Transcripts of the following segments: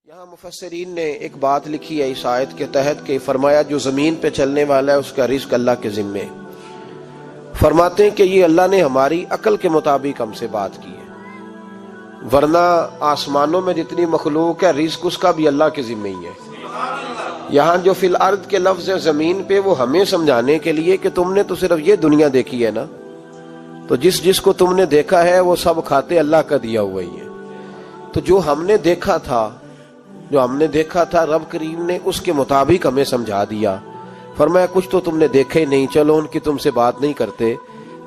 یہاں مفسرین نے ایک بات لکھی ہے اس آیت کے تحت کہ فرمایا جو زمین پہ چلنے والا ہے اس کا رزق اللہ کے ذمے. فرماتے ہیں کہ یہ اللہ نے ہماری عقل کے مطابق ہم سے بات کی ہے، ورنہ آسمانوں میں جتنی مخلوق ہے رزق اس کا بھی اللہ کے ذمے ہی ہے. یہاں جو فی الارض کے لفظ ہے زمین پہ، وہ ہمیں سمجھانے کے لیے کہ تم نے تو صرف یہ دنیا دیکھی ہے نا، تو جس کو تم نے دیکھا ہے وہ سب کھاتے اللہ کا دیا ہوا ہی ہے. تو جو ہم نے دیکھا تھا رب کریم نے اس کے مطابق ہمیں سمجھا دیا. فرمایا کچھ تو تم نے دیکھے نہیں، چلو ان کی تم سے بات نہیں کرتے،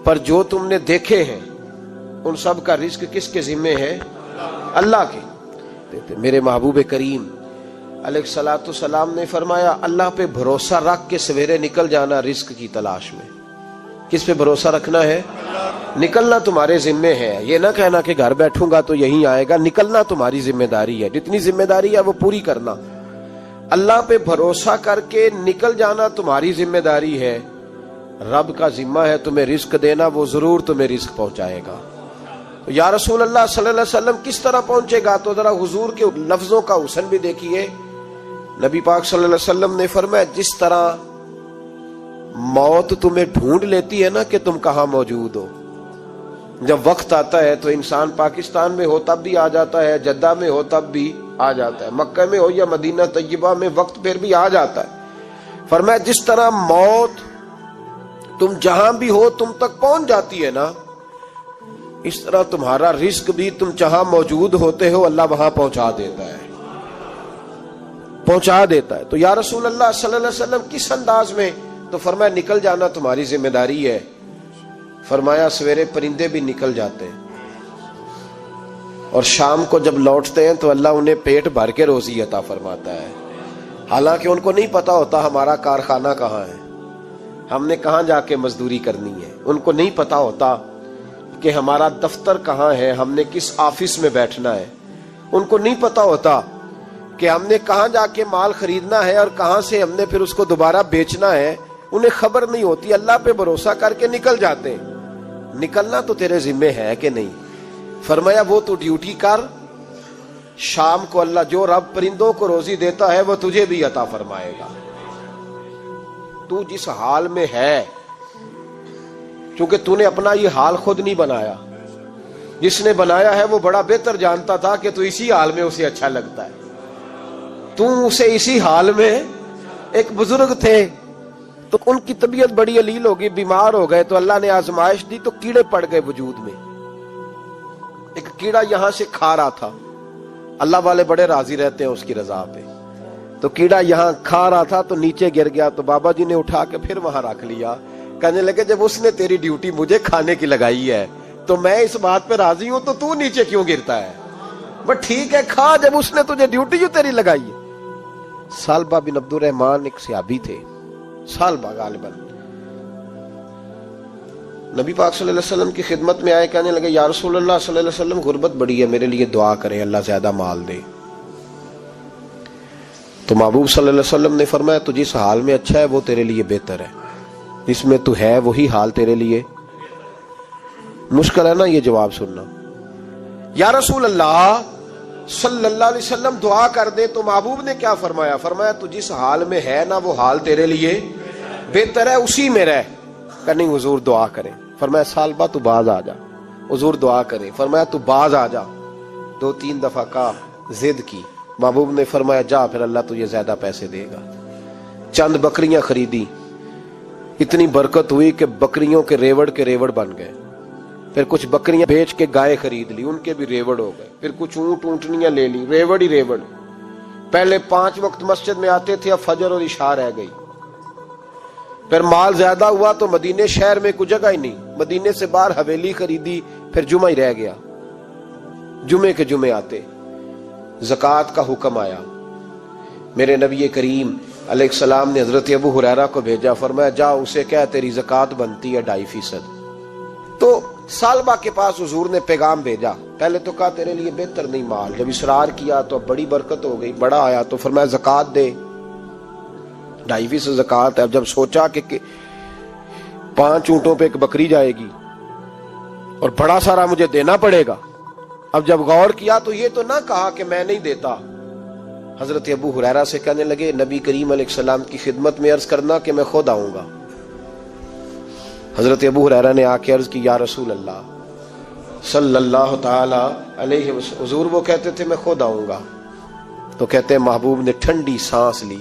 پر جو تم نے دیکھے ہیں ان سب کا رزق کس کے ذمے ہے؟ اللہ کے. میرے محبوب کریم علیہ الصلوۃ والسلام نے فرمایا اللہ پہ بھروسہ رکھ کے سویرے نکل جانا رزق کی تلاش میں. کس پہ بھروسہ رکھنا ہے؟ نکلنا تمہارے ذمے ہے. یہ نہ کہنا کہ گھر بیٹھوں گا تو یہیں آئے گا، نکلنا تمہاری ذمہ داری ہے. جتنی ذمہ داری ہے وہ پوری کرنا. اللہ پہ بھروسہ کر کے نکل جانا تمہاری ذمہ داری ہے. رب کا ذمہ ہے تمہیں رزق دینا، وہ ضرور تمہیں رزق پہنچائے گا. تو یا رسول اللہ صلی اللہ علیہ وسلم کس طرح پہنچے گا؟ تو ذرا حضور کے لفظوں کا حسن بھی دیکھیے. نبی پاک صلی اللہ علیہ وسلم نے فرمایا جس طرح موت تمہیں ڈھونڈ لیتی ہے نا کہ تم کہاں موجود ہو، جب وقت آتا ہے تو انسان پاکستان میں ہو تب بھی آ جاتا ہے، جدہ میں ہو تب بھی آ جاتا ہے، مکہ میں ہو یا مدینہ طیبہ میں وقت پھر بھی آ جاتا ہے. فرمایا جس طرح موت تم جہاں بھی ہو تم تک پہنچ جاتی ہے نا، اس طرح تمہارا رزق بھی تم جہاں موجود ہوتے ہو اللہ وہاں پہنچا دیتا ہے. تو یا رسول اللہ صلی اللہ علیہ وسلم کس انداز میں؟ تو فرمایا نکل جانا تمہاری ذمہ داری ہے. فرمایا سویرے پرندے بھی نکل جاتے ہیں اور شام کو جب لوٹتے ہیں تو اللہ انہیں پیٹ بھر کے روزی عطا فرماتا ہے. حالانکہ ان کو نہیں پتا ہوتا ہمارا کارخانہ کہاں ہے، ہم نے کہاں جا کے مزدوری کرنی ہے. ان کو نہیں پتا ہوتا کہ ہمارا دفتر کہاں ہے، ہم نے کس آفس میں بیٹھنا ہے. ان کو نہیں پتا ہوتا کہ ہم نے کہاں جا کے مال خریدنا ہے اور کہاں سے ہم نے پھر اس کو دوبارہ بیچنا ہے. انہیں خبر نہیں ہوتی. اللہ پہ بھروسہ کر کے نکل جاتے ہیں. نکلنا تو تیرے ذمہ ہے کہ نہیں؟ فرمایا وہ تو ڈیوٹی کر، شام کو اللہ جو رب پرندوں کو روزی دیتا ہے وہ تجھے بھی عطا فرمائے گا. تو جس حال میں ہے، کیونکہ تو نے اپنا یہ حال خود نہیں بنایا، جس نے بنایا ہے وہ بڑا بہتر جانتا تھا کہ تو اسی حال میں اسے اچھا لگتا ہے. تو اسے اسی حال میں، ایک بزرگ تھے تو ان کی طبیعت بڑی علیل ہوگی، بیمار ہو گئے تو اللہ نے آزمائش دی تو کیڑے پڑ گئے وجود میں. ایک کیڑا یہاں سے کھا رہا تھا، اللہ والے بڑے راضی رہتے ہیں اس کی رضا پہ. تو کیڑا یہاں کھا رہا تھا تو نیچے گر گیا تو بابا جی نے اٹھا کے پھر وہاں رکھ لیا. کہنے لگے جب اس نے تیری ڈیوٹی مجھے کھانے کی لگائی ہے تو میں اس بات پہ راضی ہوں تو نیچے کیوں گرتا ہے؟ بس ٹھیک ہے کھا، جب اس نے تجھے ڈیوٹی جو تیری لگائی ہے. سالبہ بن عبد الرحمن ایک صحابی تھے، سالبہ غالباً نبی پاک صلی اللہ علیہ وسلم کی خدمت میں آئے. کہنے لگے یا رسول اللہ صلی اللہ علیہ وسلم غربت بڑی ہے، میرے لیے دعا کریں اللہ زیادہ مال دے. تو محبوب صلی اللہ علیہ وسلم نے فرمایا تو جس حال میں اچھا ہے وہ تیرے لیے بہتر ہے، جس میں تو ہے وہی حال تیرے لیے. مشکل ہے نا یہ جواب سننا. یا رسول اللہ صلی اللہ علیہ وسلم دعا کر دے. تو محبوب نے کیا فرمایا؟ فرمایا تو جس حال میں ہے نا وہ حال تیرے لیے بہتر ہے، اسی میں رہ. کہ نہیں حضور دعا کریں. فرمایا سالبہ تو باز آ جا. حضور دعا کریں. فرمایا تو باز آ جا. 2-3 دفعہ کا ضد کی. محبوب نے فرمایا جا پھر اللہ تجھے زیادہ پیسے دے گا. چند بکریاں خریدی، اتنی برکت ہوئی کہ بکریوں کے ریوڑ بن گئے. پھر کچھ بکریاں بیچ کے گائے خرید لی، ان کے بھی ریوڑ ہو گئے. پھر کچھ اونٹنیاں لے لی، ریوڑ ہی ریوڑ. پہلے 5 وقت مسجد میں آتے تھے، اب فجر اور عشاء رہ گئی. پھر مال زیادہ ہوا تو مدینے شہر میں کوئی جگہ ہی نہیں، مدینے سے باہر حویلی خریدی. پھر جمعہ ہی رہ گیا، جمعے کے جمعے آتے. زکوٰۃ کا حکم آیا. میرے نبی کریم علیہ السلام نے حضرت ابو ہریرہ کو بھیجا. فرمایا جا اسے کہہ تیری زکوٰۃ بنتی ہے 2.5%. تو سالبہ کے پاس حضور نے پیغام بھیجا. پہلے تو کہا تیرے لیے بہتر نہیں مال. جب اصرار کیا تو بڑی برکت ہو گئی، بڑا آیا تو فرمایا زکوٰۃ دے. 2.5% زکوٰۃ ہے. اب جب سوچا کہ 5 اونٹوں پہ ایک بکری جائے گی اور بڑا سارا مجھے دینا پڑے گا، اب جب غور کیا تو یہ تو نہ کہا کہ میں نہیں دیتا، حضرت ابو ہریرہ سے کہنے لگے نبی کریم علیہ السلام کی خدمت میں عرض کرنا کہ میں خود آؤں گا۔ حضرت ابو ہریرہ نے آ کے عرض کی یا رسول اللہ صلی اللہ تعالی علیہ وسلم، حضور وہ کہتے تھے میں خود آؤں گا، تو کہتے ہیں محبوب نے ٹھنڈی سانس لی،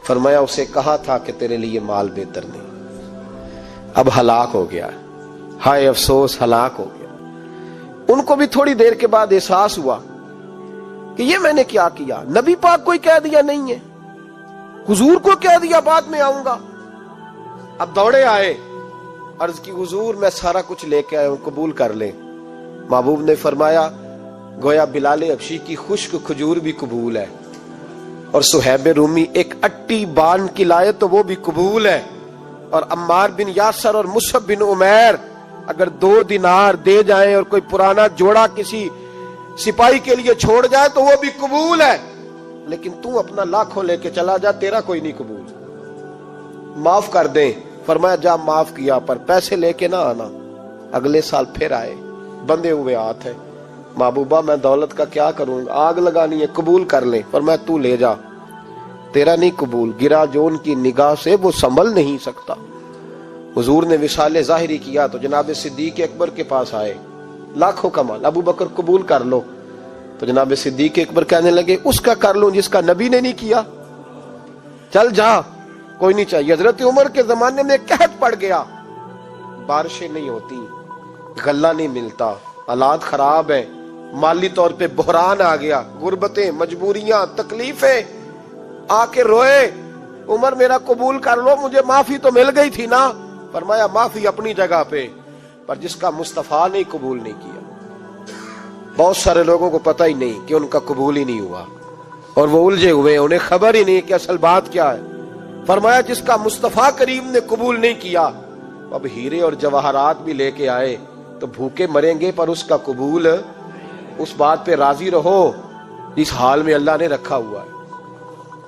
فرمایا اسے کہا تھا کہ تیرے لیے مال بہتر نہیں، اب ہلاک ہو گیا، ہائے افسوس ہلاک ہو گیا۔ ان کو بھی تھوڑی دیر کے بعد احساس ہوا کہ یہ میں نے کیا کیا، نبی پاک کوئی کہہ دیا نہیں ہے، حضور کو کہہ دیا بعد میں آؤں گا۔ اب دوڑے آئے، عرض کی حضور میں سارا کچھ لے کے آیا ہوں، قبول کر لیں۔ محبوب نے فرمایا گویا بلال حبشی کی خشک کھجور بھی قبول ہے، اور صہیب رومی ایک اٹی بان کی لائے تو وہ بھی قبول ہے، اور عمار بن یاسر اور مصعب بن عمیر اگر 2 دینار دے جائیں اور کوئی پرانا جوڑا کسی سپاہی کے لیے چھوڑ جائے تو وہ بھی قبول ہے، لیکن تو اپنا لاکھوں لے کے چلا جا، تیرا کوئی نہیں قبول، معاف کر دیں۔ فرمایا جا معاف کیا، پر پیسے لے کے نہ آنا۔ اگلے سال پھر آئے، بندے ہوئے ہاتھ ہے، محبوبہ میں دولت کا کیا کروں، آگ لگانی ہے، قبول کر لیں۔ فرمایا تو لے جا، تیرا نہیں قبول، گرا جو ان کی نگاہ سے وہ سنبھل نہیں سکتا۔ حضور نے وصال ظاہری کیا تو جناب صدیق اکبر کے پاس آئے، لاکھوں کا مال، ابو بکر قبول کر لو، تو جناب صدیق اکبر کہنے لگے اس کا کر لوں جس کا نبی نے نہیں کیا، چل جا، کوئی نہیں چاہیے۔ حضرت عمر کے زمانے میں قحط پڑ گیا، بارشیں نہیں ہوتی، غلہ نہیں ملتا، حالات خراب ہیں، مالی طور پہ بحران آ گیا، غربتیں، مجبوریاں، تکلیفیں، آ کے روئے، عمر میرا قبول کر لو، مجھے معافی تو مل گئی تھی نا۔ فرمایا معافی اپنی جگہ پہ، پر جس کا مصطفیٰ نے قبول نہیں کیا۔ بہت سارے لوگوں کو پتہ ہی نہیں کہ ان کا قبول ہی نہیں ہوا، اور وہ الجھے ہوئے، انہیں خبر ہی نہیں کہ اصل بات کیا ہے۔ فرمایا جس کا مصطفیٰ کریم نے قبول نہیں کیا، اب ہیرے اور جواہرات بھی لے کے آئے تو بھوکے مریں گے، پر اس کا قبول، اس بات پہ راضی رہو جس حال میں اللہ نے رکھا ہوا ہے،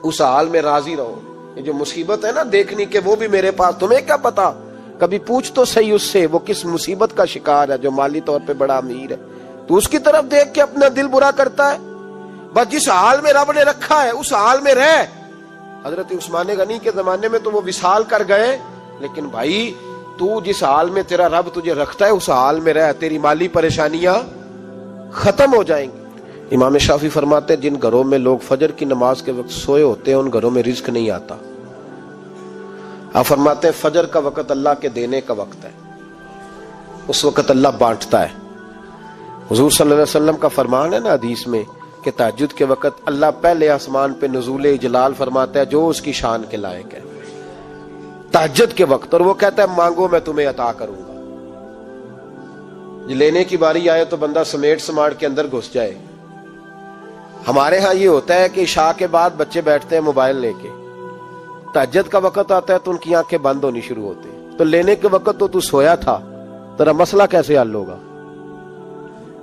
اس حال میں راضی رہو۔ یہ جو مصیبت ہے نا دیکھنی کہ وہ بھی میرے پاس، تمہیں کیا پتا، کبھی پوچھ تو صحیح اس سے وہ کس مصیبت کا شکار ہے، جو مالی طور پہ بڑا امیر ہے، تو اس کی طرف دیکھ کے اپنا دل برا کرتا ہے۔ بس جس حال میں رب نے رکھا ہے اس حال میں رہ۔ حضرت عثمان غنی کے زمانے میں تو وہ وصال کر گئے، لیکن بھائی تو جس حال میں تیرا رب تجھے رکھتا ہے اس حال میں رہ، تیری مالی پریشانیاں ختم ہو جائیں گی۔ امام شافعی فرماتے ہیں جن گھروں میں لوگ فجر کی نماز کے وقت سوئے ہوتے ہیں ان گھروں میں رزق نہیں آتا۔ آپ فرماتے ہیں فجر کا وقت اللہ کے دینے کا وقت ہے، اس وقت اللہ بانٹتا ہے۔ حضور صلی اللہ علیہ وسلم کا فرمان ہے نا حدیث میں کہ تہجد کے وقت اللہ پہلے آسمان پہ نزول اجلال فرماتا ہے جو اس کی شان کے لائق ہے تہجد کے وقت، اور وہ کہتا ہے مانگو میں تمہیں عطا کروں گا۔ لینے کی باری آئے تو بندہ سمیٹ سماٹ کے اندر گھس جائے۔ ہمارے ہاں یہ ہوتا ہے کہ عشاء کے بعد بچے بیٹھتے ہیں موبائل لے کے، تہجد کا وقت آتا ہے تو ان کی آنکھیں بند ہونی شروع ہوتی ہیں، تو لینے کے وقت تو سویا تھا، تیرا مسئلہ کیسے حل ہوگا؟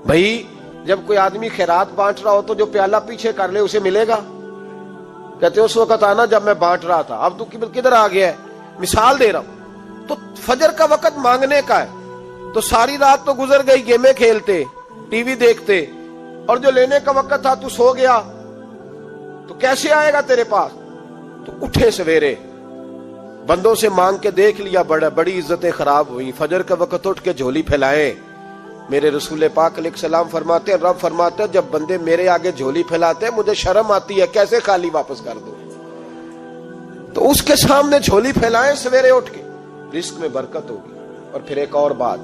بھائی جب کوئی آدمی خیرات بانٹ رہا ہو تو جو پیالہ پیچھے کر لے اسے ملے گا؟ کہتے اس وقت آنا جب میں بانٹ رہا تھا، اب تو کدھر آ گیا ہے؟ مثال دے رہا ہوں۔ تو فجر کا وقت مانگنے کا ہے، تو ساری رات تو گزر گئی گیمیں کھیلتے، ٹی وی دیکھتے، اور جو لینے کا وقت تھا تو سو گیا، تو کیسے آئے گا تیرے پاس؟ تو اٹھے سویرے، بندوں سے مانگ کے دیکھ لیا، بڑی عزتیں خراب ہوئی، فجر کا وقت اٹھ کے جھولی پھیلائے۔ میرے رسول پاک علیہ السلام فرماتے ہیں، رب فرماتے ہیں جب بندے میرے آگے جھولی پھیلاتے ہیں مجھے شرم آتی ہے، کیسے خالی واپس کر دوں؟ تو اس کے سامنے جھولی پھیلائیں سویرے اٹھ کے، رزق میں برکت ہوگی۔ اور پھر ایک اور بات،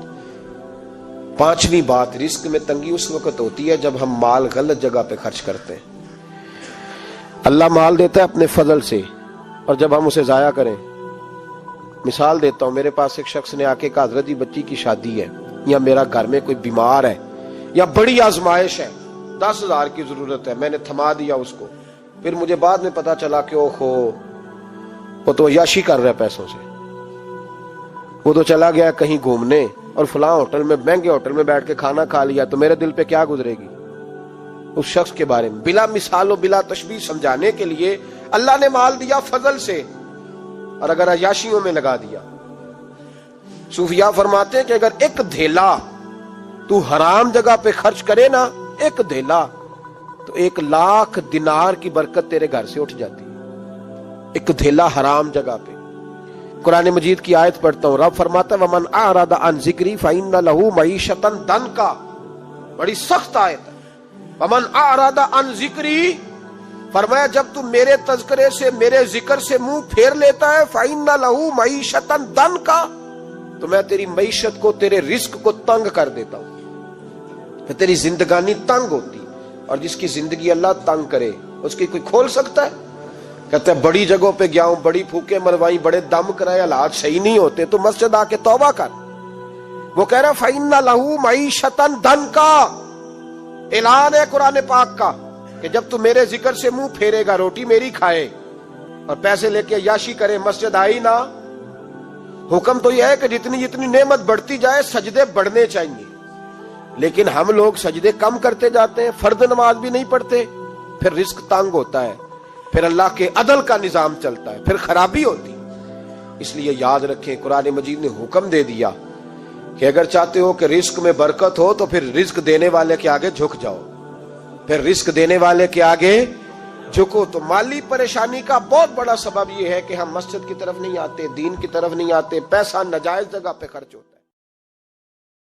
5ویں بات، رزق میں تنگی اس وقت ہوتی ہے جب ہم مال غلط جگہ پہ خرچ کرتے ہیں۔ اللہ مال دیتا ہے اپنے فضل سے، اور جب ہم اسے ضائع کریں، مثال دیتا ہوں، میرے پاس ایک شخص نے آ کے کہا حضرت جی بچی کی شادی ہے، یا میرا گھر میں کوئی بیمار ہے، یا بڑی آزمائش ہے، 10,000 کی ضرورت ہے، میں نے تھما دیا اس کو، پھر مجھے بعد میں پتا چلا کہ وہ تو عیاشی کر رہا ہے پیسوں سے، وہ تو چلا گیا کہیں گھومنے اور فلاں ہوٹل میں، مہنگے ہوٹل میں بیٹھ کے کھانا کھا لیا، تو میرے دل پہ کیا گزرے گی اس شخص کے بارے میں؟ بلا مثال و بلا تشبیہ سمجھانے کے لیے اللہ نے مال دیا فضل سے، اور اگر عیاشیوں میں لگا دیا۔ صوفیاء فرماتے ہیں کہ اگر ایک دھیلا تو حرام جگہ پہ خرچ کرے نا، ایک دھیلا، تو 1,00,000 دینار کی برکت تیرے گھر سے اٹھ جاتی ہے، ایک دھیلا حرام جگہ پہ۔ قرآن مجید کی آیت پڑھتا ہوں، رب فرماتا ہے وَمَنْ أَعْرَضَ عَنْ ذِكْرِي فَإِنَّ لَهُ مَعِيشَةً ضَنْكًا، بڑی سخت آیت ہے۔ وَمَنْ أَعْرَضَ عَنْ ذِكْرِي، فرمایا جب تو میرے تذکرے سے، میرے ذکر سے منہ پھیر لیتا ہے، فَإِنَّ لَهُ مَعِيشَةً ضَنْكًا، تو میں تیری معیشت کو، تیرے رزق کو تنگ کر دیتا ہوں، کہ تیری زندگانی تنگ ہوتی، اور جس کی زندگی اللہ تنگ کرے اس کی کوئی کھول سکتا ہے؟ کہتے ہیں بڑی جگہوں پہ گیا ہوں، بڑی پھوکے مروائی، بڑے دم کرائے، حالات صحیح نہیں ہوتے، تو مسجد آ کے توبہ کر۔ وہ کہہ رہا فَإِنَّ لَهُ مَعِيشَةً ضَنْكًا، اعلان ہے قرآن پاک کا کہ جب تو میرے ذکر سے منہ پھیرے گا، روٹی میری کھائے اور پیسے لے کے عیاشی کرے، مسجد آئی نہ۔ حکم تو یہ ہے کہ جتنی جتنی نعمت بڑھتی جائے سجدے بڑھنے چاہیے، لیکن ہم لوگ سجدے کم کرتے جاتے ہیں، فرض نماز بھی نہیں پڑھتے، پھر رزق تنگ ہوتا ہے، پھر اللہ کے عدل کا نظام چلتا ہے، پھر خرابی ہوتی۔ اس لیے یاد رکھیں قرآن مجید نے حکم دے دیا کہ اگر چاہتے ہو کہ رزق میں برکت ہو تو پھر رزق دینے والے کے آگے جھک جاؤ، پھر رزق دینے والے کے آگے جھکو۔ تو مالی پریشانی کا بہت بڑا سبب یہ ہے کہ ہم مسجد کی طرف نہیں آتے، دین کی طرف نہیں آتے، پیسہ ناجائز جگہ پہ خرچ ہوتا ہے۔